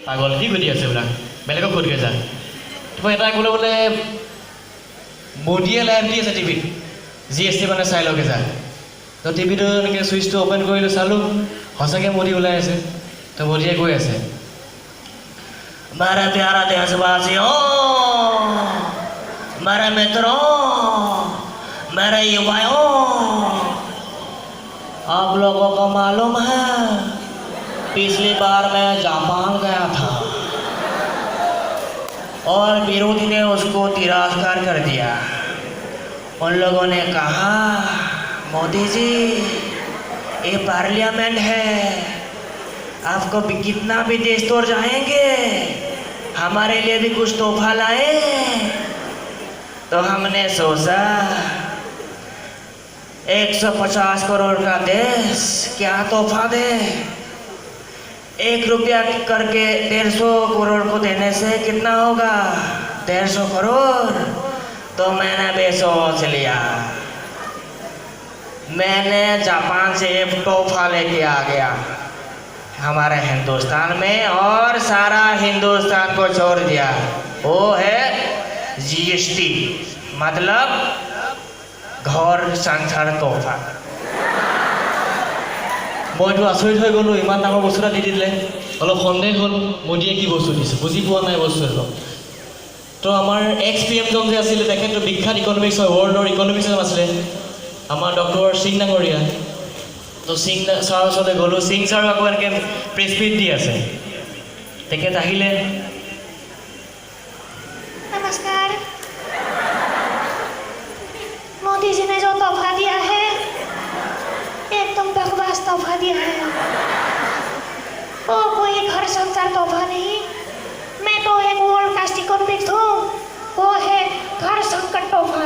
পাগল কি কৰি আছে এইবিলাক বেলেগক ক'তকৈ যা তোমাৰ এটা ক'লে বোলে মোদীয়ে লাইভ দি আছে টিভিত GST মানে চাই লগে যা তো টিভিটো এনেকৈ ছুইচটো অ'পেন কৰিলোঁ চালোঁ সঁচাকৈ মোদী ওলাই আছে তো মোদীয়ে কৈ আছে मेरे प्यारा देशवासियों मेरे मित्रों मेरे युवाओं आप लोगों को मालूम है पिछली बार मैं जापान गया था और विरोधी ने उसको तिरस्कार कर दिया उन लोगों ने कहा मोदी जी ये पार्लियामेंट है आपको भी कितना भी देश तोड़ जाएंगे हमारे लिए भी कुछ तोहफा लाए तो हमने सोचा 150 करोड़ का देश क्या तोहफा दे 1 रुपया करके 150 करोड़ को देने से कितना होगा 150 करोड़ तो मैंने भी सोच लिया मैंने जापान से एक तोहफा लेके आ गया हमारे हिंदुस्तान में और सारा हिंदुस्तान को छोड़ दिया वो है GST मतलब घर संसार तोहफा মইতো আচৰিত হৈ গ'লোঁ ইমান ডাঙৰ বস্তু এটা দি দিলে অলপ সন্দেহ হ'ল মোদীয়ে কি বস্তু দিছে বুজি পোৱা নাই বস্তু অলপ তো আমাৰ PM জন যে আছিলে তেখেতটো বিখ্যাত ইকনমিক্স হয় ৱৰ্ল্ডৰ ইকনমিক্স আছিলে আমাৰ ডক্টৰ সিং ডাঙৰীয়া তো সিং ছাৰৰ ওচৰলৈ গ'লোঁ সিং ছাৰ আকৌ এনেকৈ প্ৰেছ মিট দি আছে তেখেত আহিলে नमस्कार मोदी जी ने जो तोहफा दिया है एकदम बकवास तोहफा दिया है वो कोई घर संसार तोहफा नहीं मैं तो एक वर्ल्ड कास्ट इकोनॉमिक्स हूँ वो है घर संकट तोहफा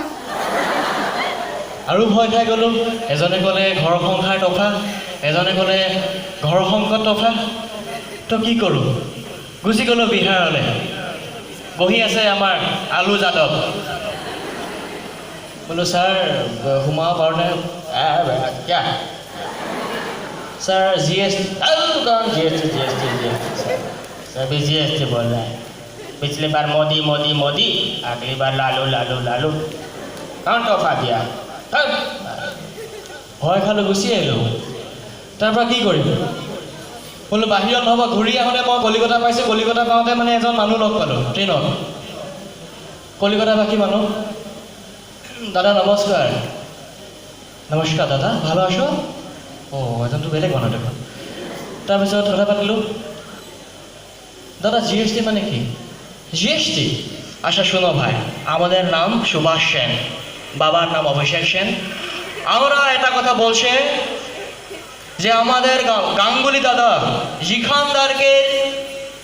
আৰু ভয় খাই গ'লোঁ এজনে ক'লে ঘৰ সংসাৰ তফা এজনে ক'লে ঘৰ সংকট তফা তো কি কৰোঁ গুচি গ'লোঁ বিহাৰলৈ বহি আছে আমাৰ আলু যাদৱ বোলো ছাৰ সোমাব পাৰোঁনে क्या सर GST सभी GST बोल रहा है पिछली बार मोदी मोदी मोदी अगली बार लालू लालू लालू कौन तोहफा दिया ভয় খালোঁ গুচি আহিলোঁ তাৰপৰা কি কৰিম বোলো বাহিৰত নহ'ব ঘূৰি আহোঁতে মই কলিকতা পাইছোঁ কলিকতা পাওঁতে মানে এজন মানুহ লগ পালোঁ ট্ৰেইনত কলিকতাবাসী মানুহ দাদা নমস্কাৰ নমস্কাৰ দাদা ভালো আছো অঁ এজনটো বেলেগ মানুহ দেখোন তাৰপিছত কথা পাতিলোঁ দাদা GST মানে কি GST আচ্ছা শোনো ভাই আমাদের নাম সুভাষ সেন বাবার নাম অভিষেক সেন আমরা এটা কথা বলছে যে আমাদের গাঙ্গুলি দাদা যেখানদারকে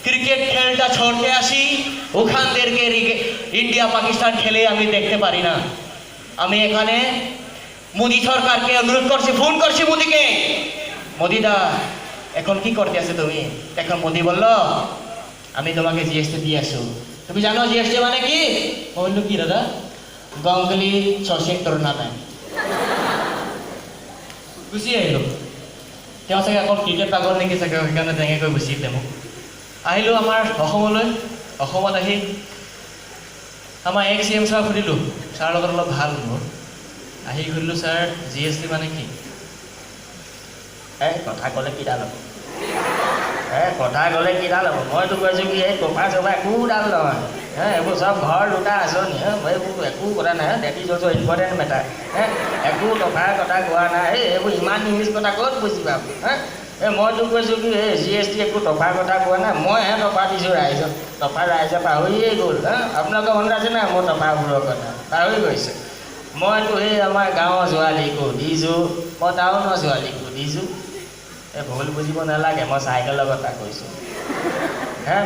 ক্রিকেট খেলটা ছড়তে আসি ওখানদেরকে ইন্ডিয়া পাকিস্তান খেলে আমি দেখতে পারি না আমি এখানে মোদি সরকারকে অনুরোধ করছি ফোন করছি মোদিকে মোদি দা এখন কি করতে আছে তুমি এখন মোদি বলল আমি তোমাকে GST দিয়ে আসো তুমি জানো GST মানে কি বললো কি দাদা গাঙ্গুলি শশীক তোর নামে গুচি আহিলোঁ তেওঁ চাগে অকল ক্ৰিকেট পাগল নেকি চাগে সেইকাৰণে তেনেকৈ গুচি আহিলে মোক আহিলোঁ আমাৰ অসমলৈ অসমত আহি আমাৰ CM ছাৰক সুধিলোঁ ছাৰৰ লগত অলপ ভাল মোৰ আহি সুধিলোঁ ছাৰ GST মানে কি কথা ক'লে কিডাল হ'ব কথা ক'লে কিডাল হ'ব মইতো কৈছোঁ কি এই টকা চকা একো ডাল নহয় এইবোৰ চব ঘৰ লুটা আঁচনি এইবোৰ একো কথা নাই that is also' important matter একো টকাৰ কথা কোৱা নাই এইবোৰ ইমান ইংলিছ কথা ক'ত বুজি পাব মইতো কৈছোঁ কি এই GST একো টকাৰ কথা কোৱা নাই মইহে টকা দিছোঁ ৰাইজক টকা ৰাইজে পাহৰিয়ে গ'ল আপোনালোকে মনত আছে নাই মোৰ টকাবোৰৰ কথা পাহৰি গৈছে মইতো এই আমাৰ গাঁৱৰ ছোৱালীকো দিছোঁ মই টাউনৰ ছোৱালীকো দিছোঁ এই ভুল বুজিব নালাগে মই চাইকেলৰ কথা কৈছোঁ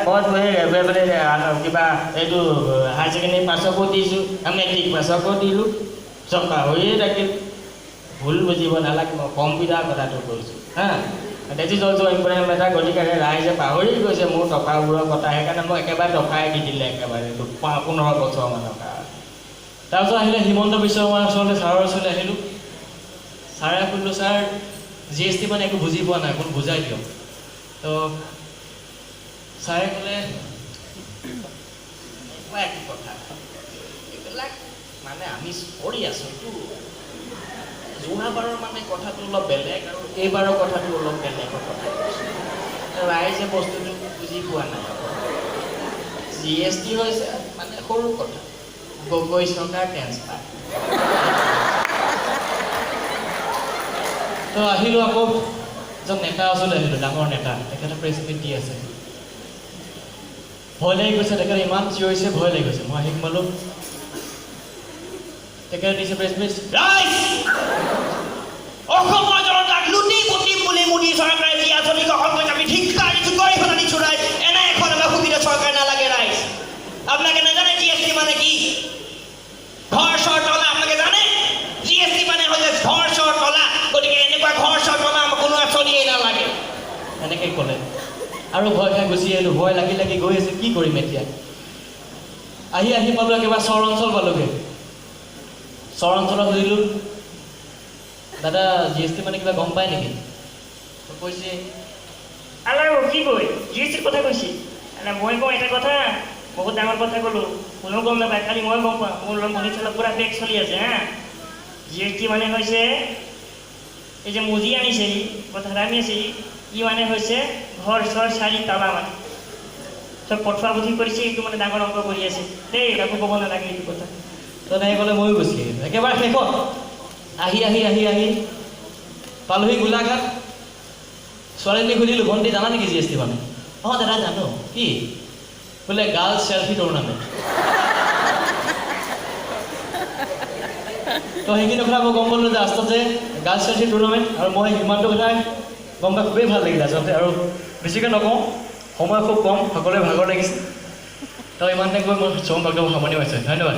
মইতো এই কিবা এইটো হায়াৰ ছেকেণ্ডেৰী পাছকো দিছোঁ মেট্ৰিক পাছকো দিলোঁ চব পাহৰিয়ে থাকিল ভুল বুজিব নালাগে মই কম্পিউটাৰ কথাটো কৈছোঁ that is also' important matter গতিকে ৰাইজে পাহৰি গৈছে মোৰ টকাবোৰৰ কথা সেইকাৰণে মই একেবাৰে টকাই দি দিলে একেবাৰে 15 বছৰমানৰ কাৰণে তাৰপিছত আহিলে হিমন্ত বিশ্ব শৰ্মাৰ ওচৰলৈ ছাৰৰ ওচৰলৈ আহিলোঁ ছাৰে সুধিলোঁ ছাৰ GST মানে একো বুজি পোৱা নাই অকণ বুজাই দিয়ক তো ছাৰে ক'লে একো কথা এইবিলাক মানে আমি কৰি আছোঁতো যোৱাবাৰৰ মানে কথাটো অলপ বেলেগ আৰু এইবাৰৰ কথাটো অলপ বেলেগ ৰাইজে বস্তুটো বুজি পোৱা নাই GST হৈছে মানে সৰু কথা গগৈ চৰকাৰ ট্ৰেন্সফাৰ তো আহিলোঁ আকৌ এজন নেতা ওচৰলৈ আহিলোঁ ডাঙৰ নেতা তেখেতে প্ৰেছ মিট দি আছে ভয় লাগি গৈছে তেখেতে ইমান চিঞৰিছে ভয় লাগি গৈছে মই আহি সোমালোঁ তেখেতে দিছে প্ৰেছ মিট ৰাইজ অসমৰ জনতাক লুটি পুতিম বুলি মোদী চৰকাৰে যি আঁচনি গ্ৰহণ কৰিছে আমি ধিক্কাৰ দিছোঁ গৰিহণা দিছোঁ ৰাইজ এনে এখন আমাৰ সুবিধা চৰকাৰ নালাগে ৰাইজ আপোনালোকে নাজানে GST মানে কি ঘৰ চৰ তলা আপোনালোকে জানে GST মানে হৈছে ঘৰ চৰ তলা গতিকে এনেকুৱা ঘৰ চৰ তলা আমাৰ কোনো আঁচনিয়েই নালাগে এনেকৈ ক'লে আৰু ভয় খাই গুচি আহিলোঁ ভয় লাগি লাগি গৈ আছে কি কৰিম এতিয়া আহি পালোঁ একেবাৰে চৰ অঞ্চল পালোঁগৈ চৰ অঞ্চলত সুধিলোঁ দাদা GST মানে কিবা গম পায় নেকি কৈছে কি কয় GSTৰ কথা কৈছে মই কওঁ এটা কথা বহুত ডাঙৰ কথা ক'লোঁ কোনেও গম নাপায় খালি মই গম পাওঁ মোৰ মনি চলত পূৰা বেগ চলি আছে হা GST মানে হৈছে এই যে মুজি আনিছে কথা আমি আছে ই মানে হৈছে ঘৰ চৰ চাৰি তালা মানে চব পঠোৱা পুঠি কৰিছে এইটো মানে ডাঙৰ অংক কৰি আছে দেই একো ক'ব নালাগে এইটো কথা তো তাই ক'লে ময়ো গুচি আহিলোঁ একেবাৰে শেষত আহি পালোহি গোলাঘাট ছোৱালীজনীক সুধিলোঁ ভণ্টি জানা নেকি GST মানে অঁ দাদা জানো কি বোলে গাৰ্লছ চেল্ফি টুৰ্ণামেণ্ট তো সেইখিনি কথা মই গম পালোঁ যে লাষ্টত যে গাৰ্লছ চেল্ফি টুৰ্ণামেণ্ট আৰু মই ইমানটো কথা গম পাই খুবেই ভাল লাগিলে আচলতে আৰু বেছিকৈ নকওঁ সময় খুব কম সকলোৱে ভাগৰ লাগিছে তো ইমানতে কৈ মোৰ চমু ভাগৰ সামৰণি হৈছে ধন্যবাদ